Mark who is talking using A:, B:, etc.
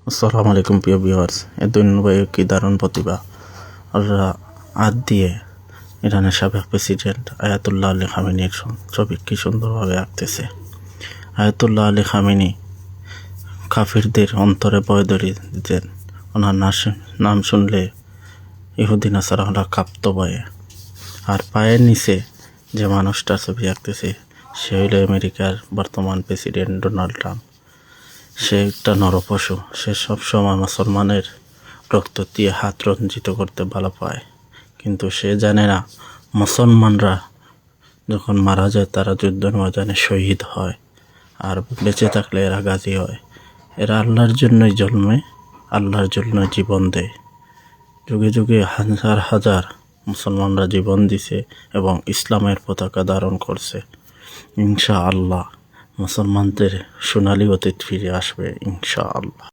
A: আসসালামু আলাইকুম প্রিয় ভিউয়ার্স। এ দুই ভাইয়ের কি দারুণ প্রতিভা। ওরা হাত দিয়ে ইরানের সাবেক প্রেসিডেন্ট আয়াতুল্লাহ আলী খামেনির ছবি কি সুন্দরভাবে আঁকতেছে। আয়াতুল্লাহ আলী খামেনি কাফিরদের অন্তরে ভয় ধরিয়ে দিতেন। ওনার নাম শুনলে ইহুদি নাসারারা কাঁপত ভয়ে। আর পায়ের নিচে যে মানুষটার ছবি আঁকতেছে সে হইল আমেরিকার বর্তমান প্রেসিডেন্ট ডোনাল্ড ট্রাম্প। সে একটা নরপশু। সে সবসময় মুসলমানের রক্ত দিয়ে হাত রঞ্জিত করতে ভালো পায়, কিন্তু সে জানে না মুসলমানরা যখন মারা যায় তারা যুদ্ধের ময়দানে শহীদ হয়, আর বেঁচে থাকলে এরা গাজী হয়। এরা আল্লাহর জন্যই জন্মে, আল্লাহর জন্য জীবন দেয়। যুগে যুগে হাজার হাজার মুসলমানরা জীবন দিছে এবং ইসলামের পতাকা ধারণ করছে। ইনশাআল্লাহ মুসলমানদের সোনালী অতীত ফিরে আসবে ইনশাআল্লাহ।